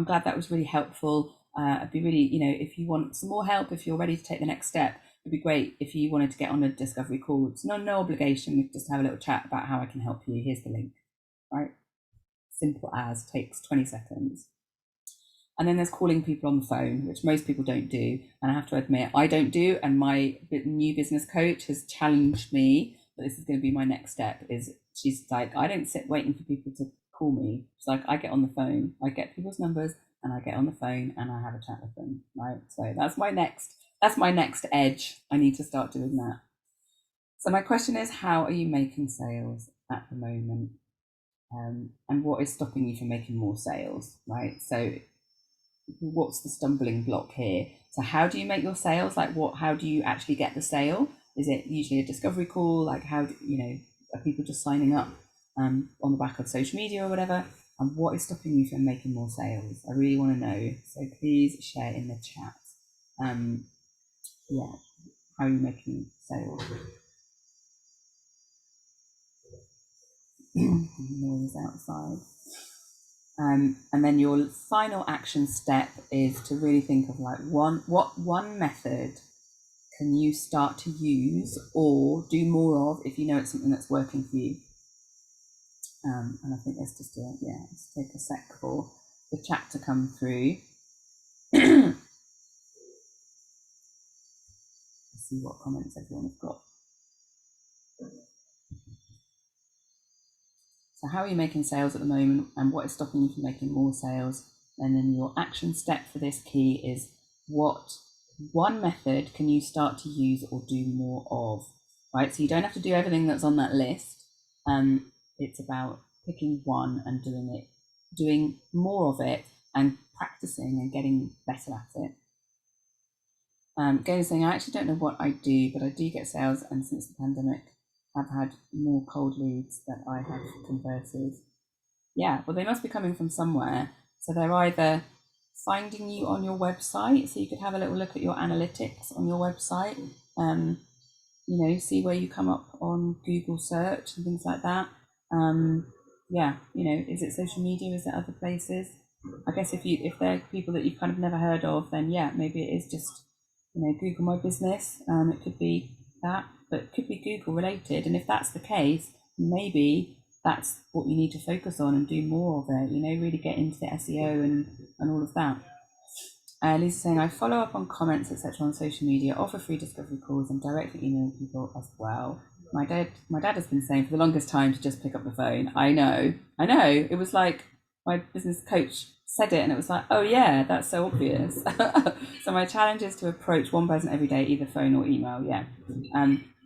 glad that was really helpful. I'd be really, if you want some more help, if you're ready to take the next step, it'd be great if you wanted to get on a discovery call. It's no obligation. We just have a little chat about how I can help you. Here's the link, right? Simple as, takes 20 seconds. And then there's calling people on the phone, which most people don't do. And I have to admit, I don't do. And my new business coach has challenged me that this is going to be my next step. She's like, I don't sit waiting for people to call me. She's like, I get on the phone, I get people's numbers, and I get on the phone and I have a chat with them, right? So that's my next edge. I need to start doing that. So my question is, how are you making sales at the moment? And what is stopping you from making more sales, right? So what's the stumbling block here? So how do you make your sales? Like how do you actually get the sale? Is it usually a discovery call? Like how do, are people just signing up on the back of social media or whatever? And what is stopping you from making more sales? I really want to know. So please share in the chat. Yeah, how are you making sales? Noise outside. And then your final action step is to really think of like what one method can you start to use or do more of if you know it's something that's working for you. And I think let's just let's take a sec for the chat to come through. Let's see what comments everyone has got. So how are you making sales at the moment, and what is stopping you from making more sales? And then your action step for this key is what one method can you start to use or do more of, right? So you don't have to do everything that's on that list. It's about picking one and doing more of it and practicing and getting better at it. Going saying, I actually don't know what I do, but I do get sales, and since the pandemic, I've had more cold leads that I have converted. Yeah, well, they must be coming from somewhere. So they're either finding you on your website, so you could have a little look at your analytics on your website, see where you come up on Google search and things like that. Is it social media? Is it other places? I guess if they're people that you've kind of never heard of, then yeah, maybe it is just, Google My Business. It could be that, but it could be Google related. And if that's the case, maybe that's what you need to focus on and do more of it, really get into the SEO and all of that. Lisa's saying, I follow up on comments, etc. on social media, offer free discovery calls, and directly email people as well. My dad has been saying for the longest time to just pick up the phone. I know. It was like my business coach said it, and it was like, oh yeah, that's so obvious. So my challenge is to approach one person every day, either phone or email. Yeah.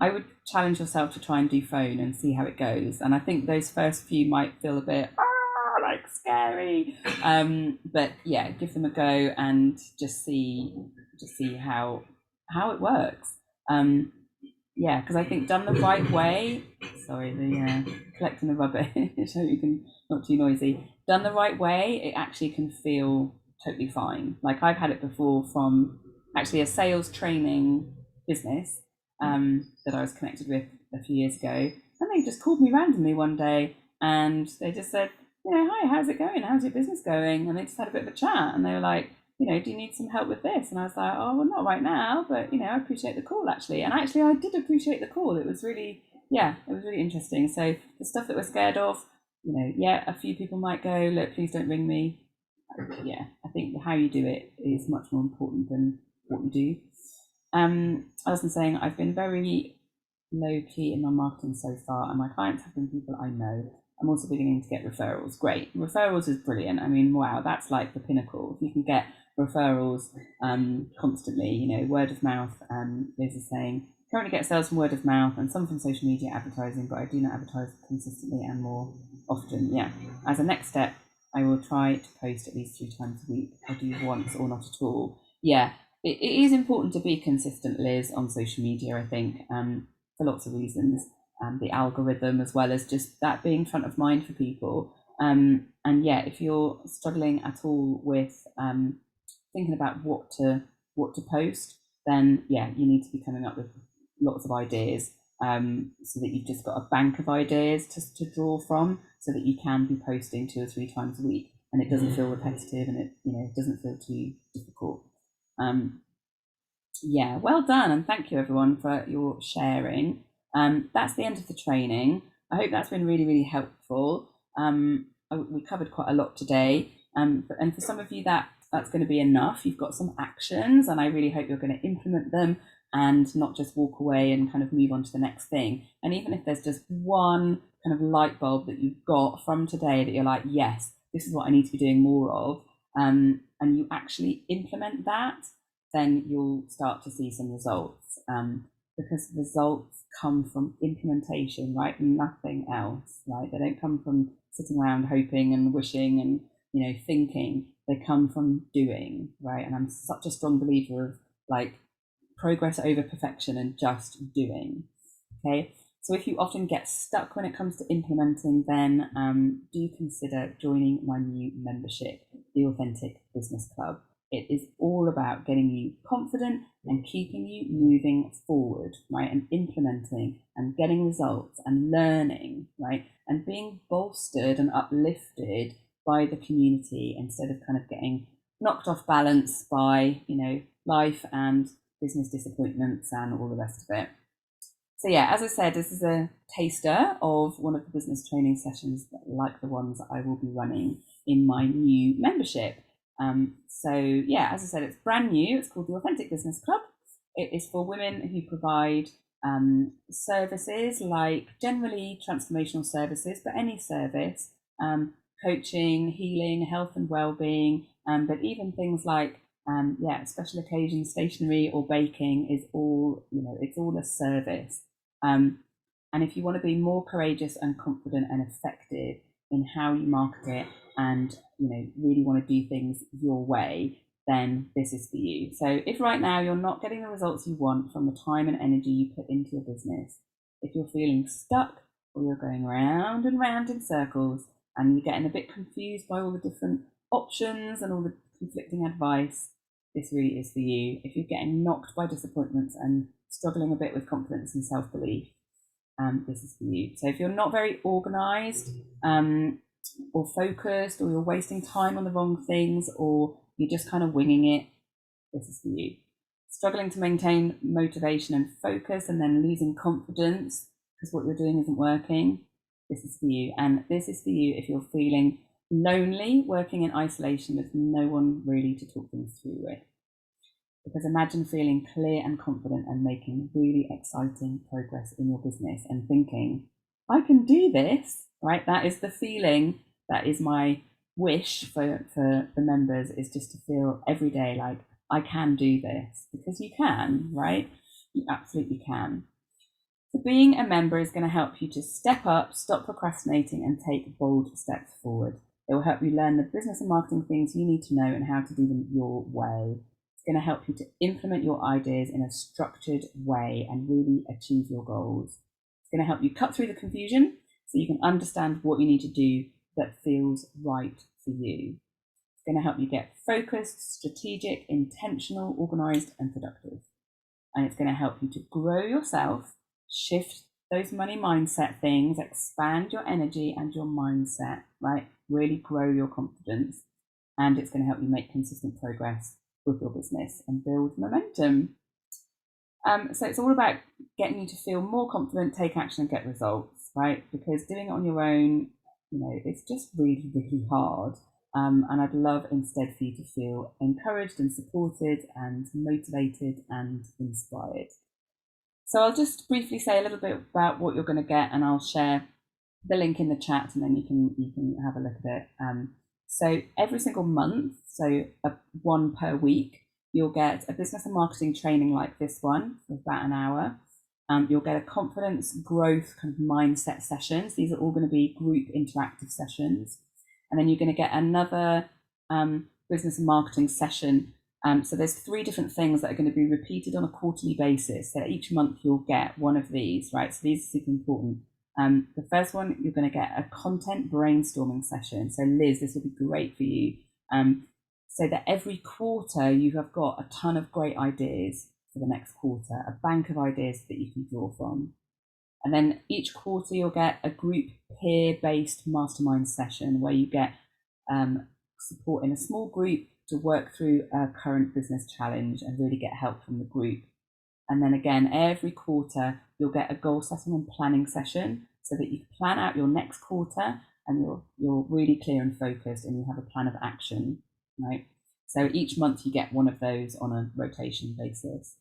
I would challenge yourself to try and do phone and see how it goes. And I think those first few might feel a bit like scary, but yeah, give them a go and just see how it works. Because I think done the right way, sorry, the collecting the rubbish so you can not too noisy, done the right way, it actually can feel totally fine. Like I've had it before from actually a sales training business that I was connected with a few years ago, and they just called me randomly one day and they just said, hi, how's it going? How's your business going? And they just had a bit of a chat, and they were like, do you need some help with this? And I was like, oh, well, not right now, but, I appreciate the call, actually. And actually, I did appreciate the call. It was really, it was really interesting. So the stuff that we're scared of, a few people might go, look, please don't ring me. Yeah, I think how you do it is much more important than what you do. I was saying, I've been very low key in my marketing so far, and my clients have been people I know. I'm also beginning to get referrals. Great. Referrals is brilliant. I mean, wow, that's like the pinnacle. If you can get referrals constantly, word of mouth. Liz is saying, currently get sales from word of mouth and some from social media advertising, but I do not advertise consistently and more often. Yeah. As a next step, I will try to post at least 3 times a week. I do once or not at all. Yeah, it is important to be consistent, Liz, on social media, I think, for lots of reasons. The algorithm, as well as just that being front of mind for people. And yeah, if you're struggling at all with thinking about what to post, then yeah, you need to be coming up with lots of ideas, so that you've just got a bank of ideas to draw from, so that you can be posting 2 or 3 times a week, and it doesn't feel repetitive, and it doesn't feel too difficult. Yeah, well done, and thank you everyone for your sharing. That's the end of the training. I hope that's been really, really helpful. We covered quite a lot today, and for some of you that's going to be enough. You've got some actions, and I really hope you're going to implement them and not just walk away and kind of move on to the next thing. And even if there's just one kind of light bulb that you've got from today that you're like, yes, this is what I need to be doing more of, and you actually implement that, then you'll start to see some results. Because results come from implementation, right? Nothing else, right? They don't come from sitting around hoping and wishing and thinking. They come from doing, right? And I'm such a strong believer of like progress over perfection and just doing. Okay, so if you often get stuck when it comes to implementing, then do consider joining my new membership, the Authentic Business Club. It is all about getting you confident and keeping you moving forward, right? And implementing and getting results and learning, right? And being bolstered and uplifted by the community instead of kind of getting knocked off balance by, life and business disappointments and all the rest of it. So yeah, as I said, this is a taster of one of the business training sessions like the ones I will be running in my new membership. So yeah, as I said, it's brand new. It's called the Authentic Business Club. It is for women who provide services like generally transformational services, but any service, coaching, healing, health and well-being, but even things like special occasions, stationery or baking is all, it's all a service. And if you want to be more courageous and confident and effective in how you market it and, really want to do things your way, then this is for you. So if right now you're not getting the results you want from the time and energy you put into your business, if you're feeling stuck or you're going round and round in circles and you're getting a bit confused by all the different options and all the conflicting advice, this really is for you. If you're getting knocked by disappointments and struggling a bit with confidence and self-belief, this is for you. So if you're not very organized or focused, or you're wasting time on the wrong things, or you're just kind of winging it, this is for you. Struggling to maintain motivation and focus and then losing confidence because what you're doing isn't working, this is for you. And this is for you if you're feeling lonely, working in isolation with no one really to talk things through with. Because imagine feeling clear and confident and making really exciting progress in your business and thinking, I can do this, right? That is the feeling. That is my wish for the members, is just to feel every day like I can do this, because you can, right? You absolutely can. So being a member is going to help you to step up, stop procrastinating and take bold steps forward. It will help you learn the business and marketing things you need to know and how to do them your way. It's going to help you to implement your ideas in a structured way and really achieve your goals. It's going to help you cut through the confusion so you can understand what you need to do that feels right for you. It's going to help you get focused, strategic, intentional, organized, and productive. And it's going to help you to grow yourself, shift those money mindset things, expand your energy and your mindset, right? Really grow your confidence. And it's going to help you make consistent progress with your business and build momentum. So it's all about getting you to feel more confident, take action and get results, right? Because doing it on your own, it's just really, really hard. And I'd love instead for you to feel encouraged and supported and motivated and inspired. So I'll just briefly say a little bit about what you're going to get, and I'll share the link in the chat, and then you can have a look at it. So every single month, so one per week, you'll get a business and marketing training like this one for about an hour. You'll get a confidence growth kind of mindset sessions. These are all going to be group interactive sessions. And then you're going to get another business and marketing session. So there's 3 different things that are going to be repeated on a quarterly basis. So each month you'll get one of these, right? So these are super important. The first one, you're going to get a content brainstorming session. So Liz, this will be great for you. So that every quarter you have got a ton of great ideas for the next quarter, a bank of ideas that you can draw from. And then each quarter you'll get a group peer-based mastermind session where you get support in a small group to work through a current business challenge and really get help from the group. And then again, every quarter you'll get a goal setting and planning session so that you can plan out your next quarter and you're really clear and focused and you have a plan of action, right? So each month you get one of those on a rotation basis.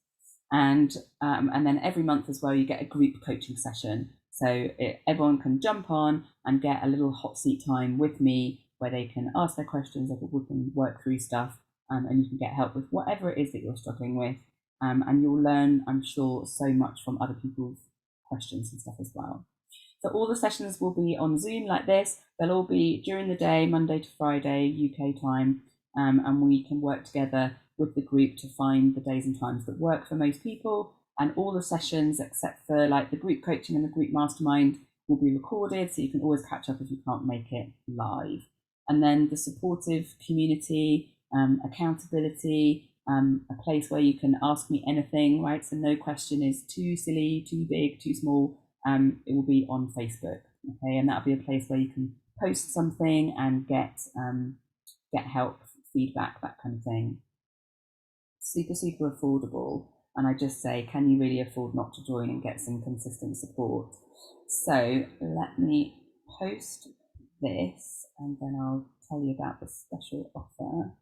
And then every month as well, you get a group coaching session. So everyone can jump on and get a little hot seat time with me where they can ask their questions, we can work through stuff, and you can get help with whatever it is that you're struggling with. And you'll learn, I'm sure, so much from other people's questions and stuff as well. So all the sessions will be on Zoom like this. They'll all be during the day, Monday to Friday, UK time, and we can work together with the group to find the days and times that work for most people. And all the sessions, except for like the group coaching and the group mastermind, will be recorded, so you can always catch up if you can't make it live. And then the supportive community, accountability, a place where you can ask me anything, right? So no question is too silly, too big, too small. It will be on Facebook, okay? And that'll be a place where you can post something and get help, feedback, that kind of thing. Super, super affordable. And I just say, can you really afford not to join and get some consistent support? So let me post this and then I'll tell you about the special offer.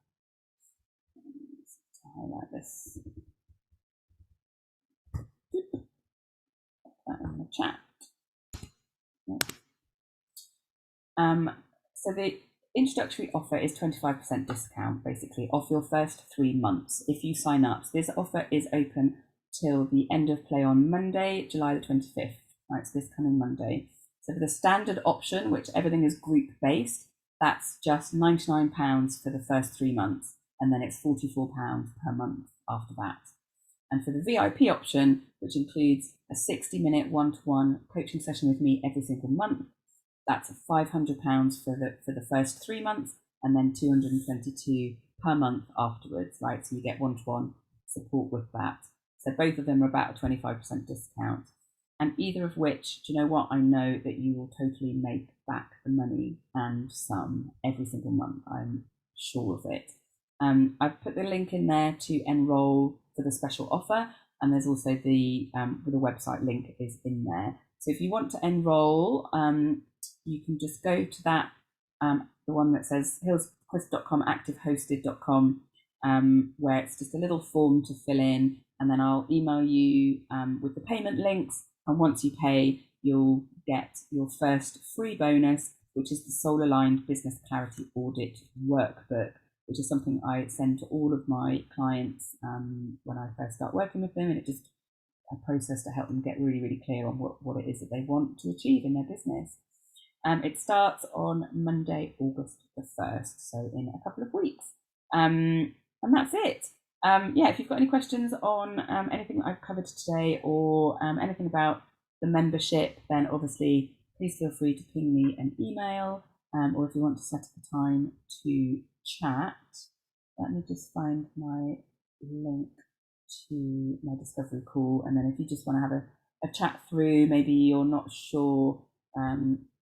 To highlight this. Put that in the chat. So the introductory offer is 25% discount, basically, off your first 3 months if you sign up. So this offer is open till the end of play on Monday, July the 25th. Right, so this coming Monday. So for the standard option, which everything is group based, that's just £99 for the first 3 months, and then it's £44 per month after that. And for the VIP option, which includes a 60-minute one-to-one coaching session with me every single month, that's £500 for the first 3 months, and then £222 per month afterwards, right? So you get one-to-one support with that. So both of them are about a 25% discount. And either of which, do you know what? I know that you will totally make back the money and some every single month. I'm sure of it. I've put the link in there to enroll for the special offer, and there's also the website link is in there. So if you want to enroll, you can just go to that, the one that says hillsquest.com, activehosted.com, where it's just a little form to fill in, and then I'll email you with the payment links. And once you pay, you'll get your first free bonus, which is the Soul Aligned Business Clarity Audit Workbook, which is something I send to all of my clients when I first start working with them. And it's just a process to help them get really, really clear on what it is that they want to achieve in their business. It starts on Monday, August the 1st, so in a couple of weeks. And that's it. If you've got any questions on anything that I've covered today, or anything about the membership, then obviously please feel free to ping me an email, or if you want to set up a time to chat. Let me just find my link to my discovery call, and then if you just want to have a chat through, maybe you're not sure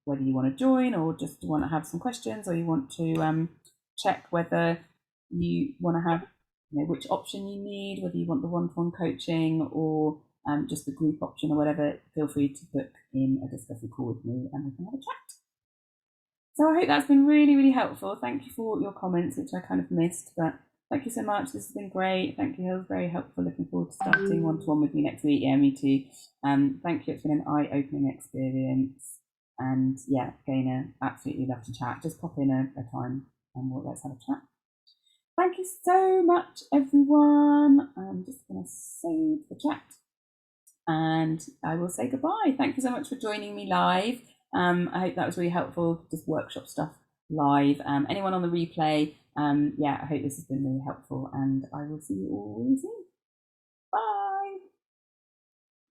whether you want to join or just want to have some questions, or you want to check whether you want to have, which option you need, whether you want the one-to-one coaching or just the group option or whatever, feel free to book in a discovery call with me and we can have a chat. So I hope that's been really, really helpful. Thank you for your comments, which I kind of missed, but thank you so much. This has been great. Thank you, Hill. Very helpful. Looking forward to starting one-to-one with you next week. Yeah, me too. Thank you. It's been an eye-opening experience. And yeah, Gaynor, absolutely love to chat. Just pop in a time and let's have a chat. Thank you so much, everyone. I'm just going to save the chat and I will say goodbye. Thank you so much for joining me live. I hope that was really helpful, just workshop stuff live. Anyone on the replay, I hope this has been really helpful, and I will see you all really soon.